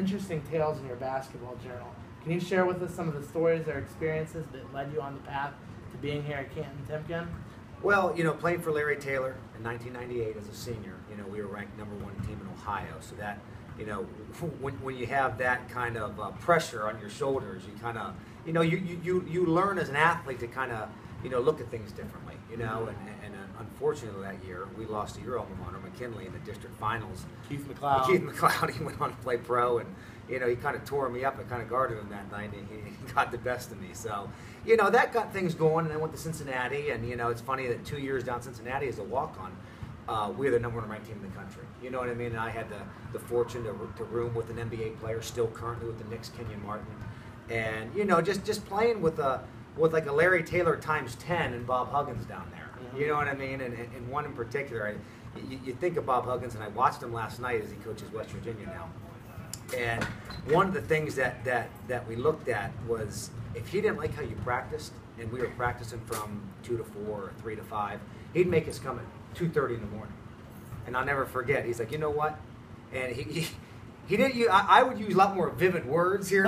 interesting tales in your basketball journal. Can you share with us some of the stories or experiences that led you on the path to being here at Canton Timken? Well, playing for Larry Taylor in 1998 as a senior, we were ranked #1 team in Ohio. So that, when you have that kind of pressure on your shoulders, you kind of, you learn as an athlete to kind of, look at things differently, and unfortunately that year we lost to your alma mater, McKinley, in the district finals. Keith McLeod. He went on to play pro, and he kind of tore me up. I kind of guarded him that night, and he got the best of me. So, that got things going, and I went to Cincinnati, and it's funny that 2 years down Cincinnati as a walk-on, we're the #1 ranked team in the country. You know what I mean? And I had the fortune to room with an NBA player, still currently with the Knicks, Kenyon Martin, and just playing with like a Larry Taylor times 10 and Bob Huggins down there. You know what I mean? And one in particular, you think of Bob Huggins, and I watched him last night as he coaches West Virginia now. And one of the things that we looked at was, if he didn't like how you practiced, and we were practicing from 2 to 4 or 3 to 5, he'd make us come at 2:30 in the morning. And I'll never forget, he's like, you know what? And he didn't use, I would use a lot more vivid words here.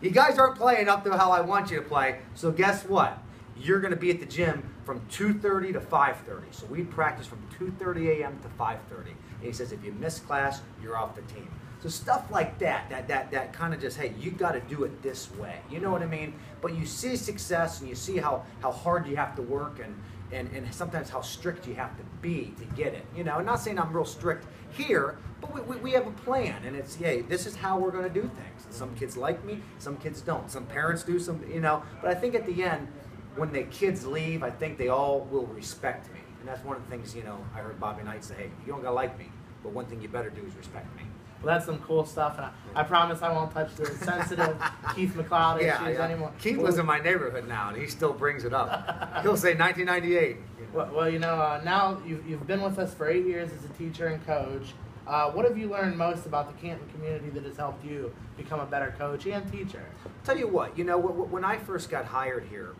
You guys aren't playing up to how I want you to play, so guess what? You're going to be at the gym from 2:30 to 5:30. So we practice from 2:30 a.m. to 5:30. And he says, if you miss class, you're off the team. So stuff like that kind of just, hey, you got to do it this way. You know what I mean? But you see success, and you see how hard you have to work, and sometimes how strict you have to be to get it. I'm not saying I'm real strict here, but we have a plan, and it's, hey, this is how we're going to do things. Some kids like me, some kids don't. Some parents do, but I think at the end, when the kids leave, I think they all will respect me. And that's one of the things, I heard Bobby Knight say, hey, you don't got to like me, but one thing you better do is respect me. Well, that's some cool stuff, and I promise I won't touch the sensitive Keith McLeod issues anymore. Keith lives in my neighborhood now, and he still brings it up. He'll say 1998. Well, now you've been with us for 8 years as a teacher and coach. What have you learned most about the Canton community that has helped you become a better coach and teacher? Tell you what, when I first got hired here,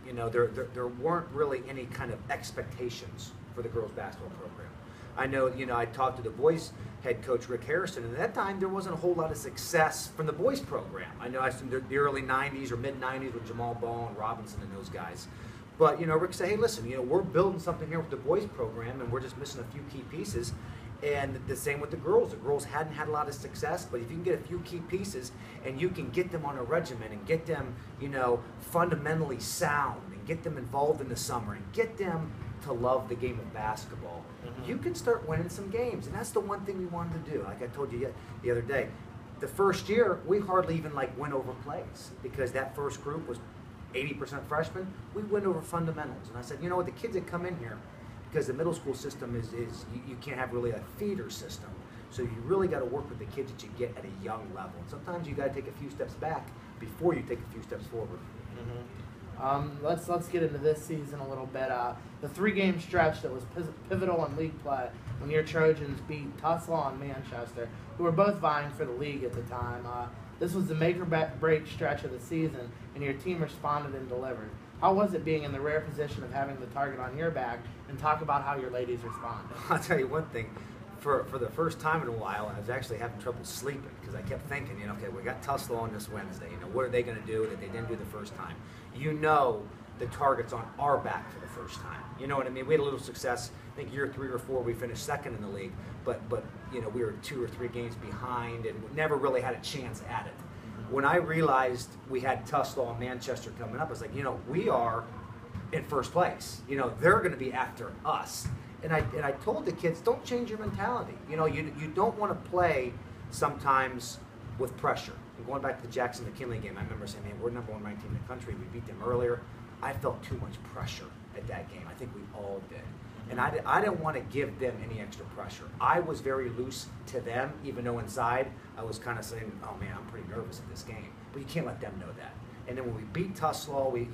there weren't really any kind of expectations for the girls basketball program. I know, I talked to the boys head coach Rick Harrison, and at that time there wasn't a whole lot of success from the boys program. I know I assumed the early 90s or mid 90s with Jamal Ball and Robinson and those guys. But Rick said, hey, listen, we're building something here with the boys program, and we're just missing a few key pieces. And the same with the girls. The girls hadn't had a lot of success, but if you can get a few key pieces and you can get them on a regimen and get them, fundamentally sound and get them involved in the summer and get them to love the game of basketball, you can start winning some games. And that's the one thing we wanted to do. Like I told you the other day, the first year we hardly even went over plays, because that first group was 80% freshmen. We went over fundamentals. And I said, what, the kids that come in here, because the middle school system is you can't have really a feeder system. So you really got to work with the kids that you get at a young level. And sometimes you got to take a few steps back before you take a few steps forward. Let's get into this season a little bit. The 3-game stretch that was pivotal in league play when your Trojans beat Tuslaw and Manchester, who were both vying for the league at the time. This was the make or break stretch of the season, and your team responded and delivered. How was it being in the rare position of having the target on your back, and talk about how your ladies responded? I'll tell you one thing. For the first time in a while, I was actually having trouble sleeping, because I kept thinking, okay, we got Tuslaw on this Wednesday. What are they going to do that they didn't do the first time? The target's on our back for the first time. You know what I mean? We had a little success. I think year 3 or 4 we finished second in the league, but we were 2 or 3 games behind and never really had a chance at it. When I realized we had Tuslaw and Manchester coming up, I was like, we are in first place. They're going to be after us. And I told the kids, don't change your mentality. You don't want to play sometimes with pressure. And going back to the Jackson-McKinley game, I remember saying, man, we're #1 ranked team in the country. We beat them earlier. I felt too much pressure at that game. I think we all did. And I didn't want to give them any extra pressure. I was very loose to them, even though inside I was kind of saying, oh man, I'm pretty nervous at this game. But you can't let them know that. And then when we beat Tuslaw, we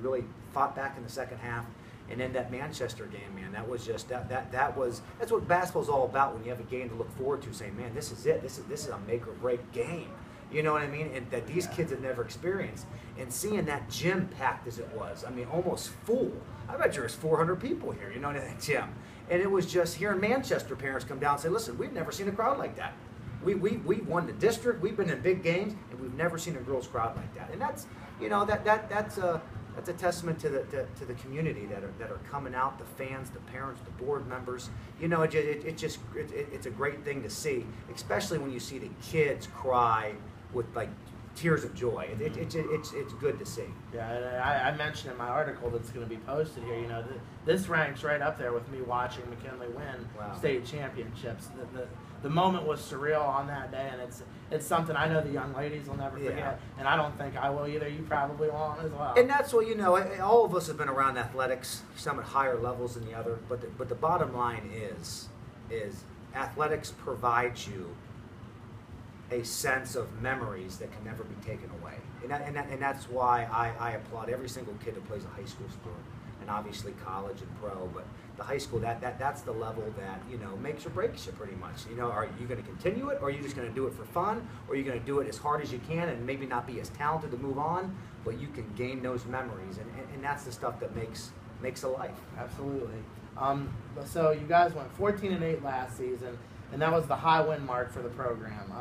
really fought back in the second half. And then that Manchester game, man, that was just that's what basketball's all about. When you have a game to look forward to, saying, man, this is it. This is a make or break game. You know what I mean? And that these kids have never experienced. And seeing that gym packed as it was, I mean, almost full. I bet there was 400 people here, in that gym. And it was just here in Manchester, parents come down and say, listen, we've never seen a crowd like that. We won the district. We've been in big games, and we've never seen a girls' crowd like that. And that's, you know, that's a testament to the community that are coming out, the fans, the parents, the board members. You know, it's a great thing to see, especially when you see the kids cry with like tears of joy. It's good to see. Yeah, and I mentioned in my article that's going to be posted here, you know, this ranks right up there with me watching McKinley win state championships. The moment was surreal on that day, and it's something I know the young ladies will never forget, and I don't think I will either. You probably won't as well. And that's what, you know, all of us have been around athletics, some at higher levels than the other, but the bottom line is athletics provides you a sense of memories that can never be taken away. And that's why I applaud every single kid that plays a high school sport, and obviously college and pro, but the high school, that's the level that, you know, makes or breaks you pretty much. You know, are you going to continue it, or are you just going to do it for fun, or are you going to do it as hard as you can and maybe not be as talented to move on, but you can gain those memories, and that's the stuff that makes a life. Absolutely. So you guys went 14-8 last season, and that was the high win mark for the program.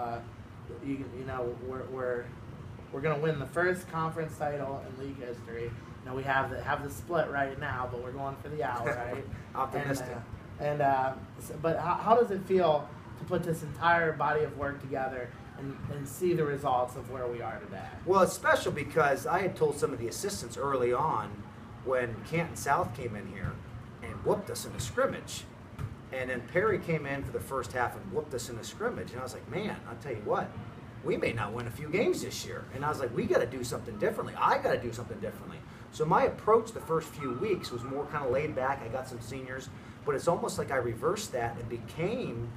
You know, we're going to win the first conference title in league history. You know, we have the split right now, but we're going for the owl, right? Optimistic. But how does it feel to put this entire body of work together and see the results of where we are today? Well, it's special because I had told some of the assistants early on when Canton South came in here and whooped us in a scrimmage. And then Perry came in for the first half and whooped us in a scrimmage. And I was like, man, I'll tell you what, we may not win a few games this year. And I was like, we got to do something differently. I got to do something differently. So my approach the first few weeks was more kind of laid back. I got some seniors, but it's almost like I reversed that and became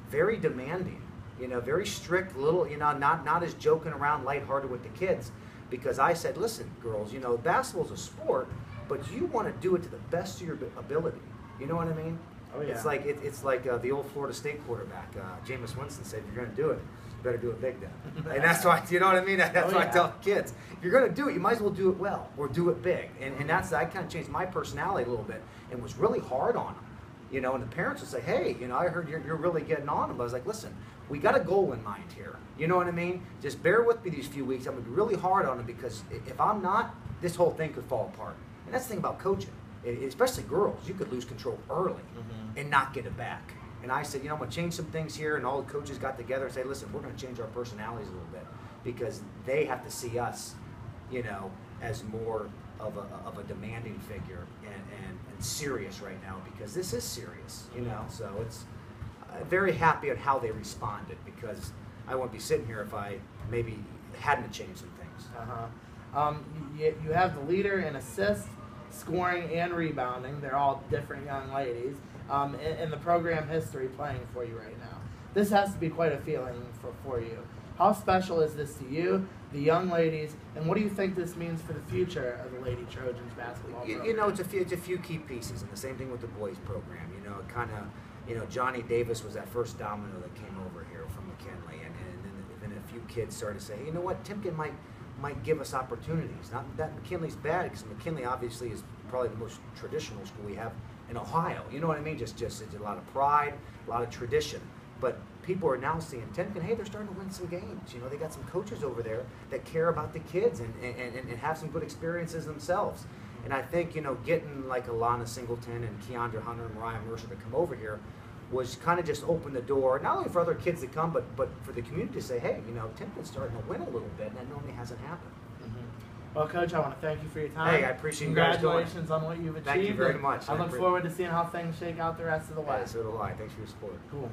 very demanding, you know, very strict, little, you know, not as joking around lighthearted with the kids, because I said, listen, girls, you know, basketball's a sport, but you want to do it to the best of your ability. You know what I mean? Oh, yeah. It's like the old Florida State quarterback, Jameis Winston said, if you're going to do it, you better do it big then. And that's why, you know what I mean? That's why I tell kids, if you're going to do it, you might as well do it well or do it big. And that's, I kind of changed my personality a little bit and was really hard on them. You know, and the parents would say, hey, you know, I heard you're really getting on them. But I was like, listen, we got a goal in mind here. You know what I mean? Just bear with me these few weeks. I'm going to be really hard on them, because if I'm not, this whole thing could fall apart. And that's the thing about coaching, especially girls. You could lose control early and not get it back. And I said, you know, I'm going to change some things here. And all the coaches got together and said, listen, we're going to change our personalities a little bit, because they have to see us, you know, as more of a demanding figure and serious right now, because this is serious, you know. So it's very happy at how they responded, because I wouldn't be sitting here if I maybe hadn't changed some things. You have the leader in assists, scoring, and rebounding. They're all different young ladies in the program history playing for you right now. This has to be quite a feeling for you. How special is this to you, the young ladies, and what do you think this means for the future of the Lady Trojans basketball program? You know, it's a few key pieces, and the same thing with the boys program. You know, it kind of, you know, Johnny Davis was that first domino that came over here from McKinley, and then a few kids started to say, hey, you know what, Timken might give us opportunities. Not that McKinley's bad, because McKinley obviously is probably the most traditional school we have in Ohio. You know what I mean? Just it's a lot of pride, a lot of tradition. But people are now seeing Timken, hey, they're starting to win some games. You know, they got some coaches over there that care about the kids and have some good experiences themselves. And I think, you know, getting like Alana Singleton and Keandra Hunter and Mariah Mercer to come over here was kind of just open the door, not only for other kids to come, but for the community to say, hey, you know, Timken's starting to win a little bit, and that normally hasn't happened. Well, Coach, I want to thank you for your time. Hey, I appreciate you guys doing it. Congratulations on what you've achieved. Thank you very much. I look forward to seeing how things shake out the rest of the way. Yeah, so do I. Thanks for your support. Cool.